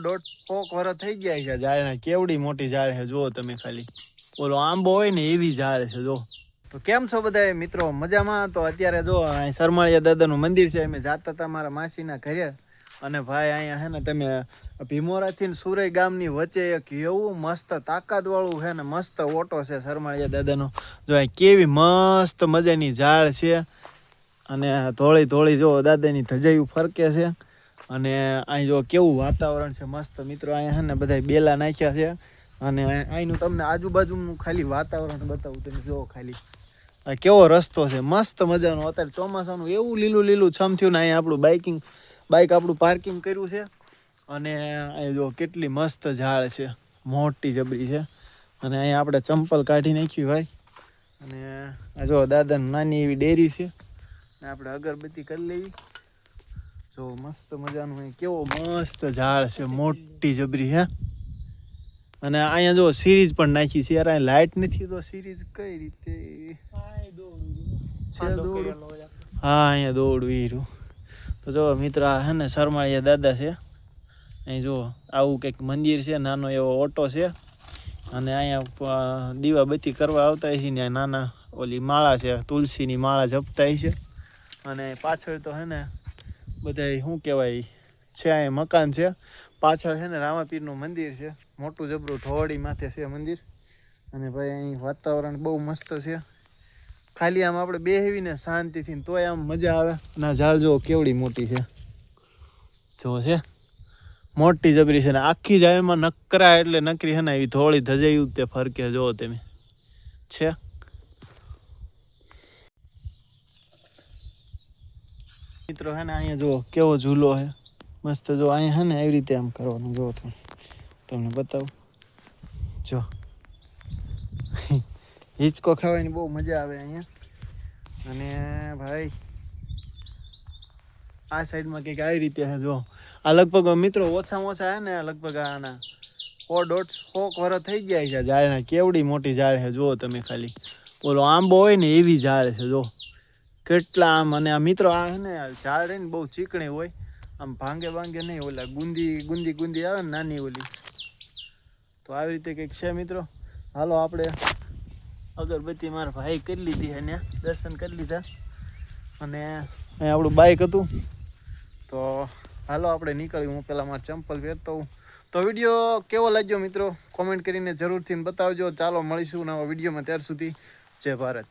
દોઢ પોક વરસ થઈ ગયા છે ઝાડના. કેવડી મોટી ઝાડ છે જુઓ તમે ખાલી. ઓલો આંબો હોય ને એવી ઝાડ છે જો. તો કેમ છો બધા મિત્રો? મજામાં? તો અત્યારે જો અહીં સરમાળિયા દાદાનું મંદિર છે. અમે જાતા હતા મારા માસીના ઘરે. અને ભાઈ અહીંયા છે ને તમે ભીમોરાથી ને સુરઈ ગામની વચ્ચે એક એવું મસ્ત તાકાતવાળું છે ને મસ્ત ઓટો છે સરમાળિયા દાદાનો. જો અહીં કેવી મસ્ત મજાની ઝાડ છે. અને ધોળી ધોળી જો દાદાની ધજાયું ફરકે છે. અને અહીં જો કેવું વાતાવરણ છે મસ્ત મિત્રો. અહીંયા છે ને બધા બેલા નાખ્યા છે. અને અહીંનું તમને આજુબાજુનું ખાલી વાતાવરણ બતાવું. તમે જુઓ ખાલી આ કેવો રસ્તો છે મસ્ત મજાનો. અત્યારે ચોમાસાનું એવું લીલું લીલું છમ થયું ને અહીંયા આપણું બાઇક આપણું પાર્કિંગ કર્યું છે. અને અહીં જો કેટલી મસ્ત ઝાડ છે, મોટી જબરી છે. અને અહીંયા આપણે ચંપલ કાઢી નાખ્યું ભાઈ. અને આ જો દાદાની નાની એવી ડેરી છે. ને આપણે અગરબત્તી કરી લેવી. જો મસ્ત મજાનું અહીં કેવો મસ્ત ઝાડ છે, મોટી જબરી હે. અને અહીંયા જો સિરીઝ પણ નાખી છે યાર. અહીં લાઇટ નથી તો સિરીઝ કઈ રીતે હા અહીંયા દોડવી. તો જો મિત્ર આ હે ને સરમાળિયા દાદા છે. અહીં જો આવું કંઈક મંદિર છે, નાનો એવો ઓટો છે. અને અહીંયા દીવાબત્તી કરવા આવતા છે ને નાના ઓલી માળા છે, તુલસીની માળા જપતા છે. અને પાછળ તો હે ને બધા શું કહેવાય છે, અહીંયા મકાન છે. પાછળ છે ને રામાપીરનું મંદિર છે, મોટું જબરું ઢોળી માથે છે મંદિર. અને ભાઈ અહીં વાતાવરણ બહુ મસ્ત છે. ખાલી આમ આપણે બેહીને શાંતિથી તોય આમ મજા આવે. અને આ ઝાડ જો કેવડી મોટી છે, જો છે મોટી જબરી છે. ને આખી ઝાડમાં નકરા એટલે નકરી છે ને એવી થોડી ધજાયું તે ફરકે જો તમે છે. મિત્રો હે ને અહીંયા જો કેવો ઝૂલો છે મસ્ત. જો અહીંયા હે ને એવી રીતે આમ કરવાનું. જો તમને બતાવું. જો હિંચકો ખાવાની બહુ મજા આવે અહીંયા. અને ભાઈ આ સાઈડમાં કંઈક આવી રીતે છે જો. આ લગભગ મિત્રો ઓછામાં ઓછા હે ને લગભગ આના 1.5 વર્ષ થઈ ગયા છે ઝાડના. કેવડી મોટી ઝાડ છે જુઓ તમે ખાલી. ઓલો આંબો હોય ને એવી ઝાડ છે જો. કેટલા આમ. અને આ મિત્રો આ છે ને ઝાડ રહી ને બહુ ચીકણી હોય, આમ ભાંગે નહીં. ઓલા ગુંદી આવે ને નાની ઓલી. તો આવી રીતે કંઈક છે મિત્રો. હાલો આપણે અગરબત્તી મારા ભાઈ કરી લીધી અને દર્શન કરી લીધા. અને અહીં આપણું બાઇક હતું. તો હાલો આપણે નીકળી. હું પહેલાં મારા ચંપલ પહેરતો હોઉં. તો વિડીયો કેવો લાગ્યો મિત્રો કોમેન્ટ કરીને જરૂરથી બતાવજો. ચાલો મળીશું નવા વિડીયોમાં. ત્યાર સુધી જય ભારત.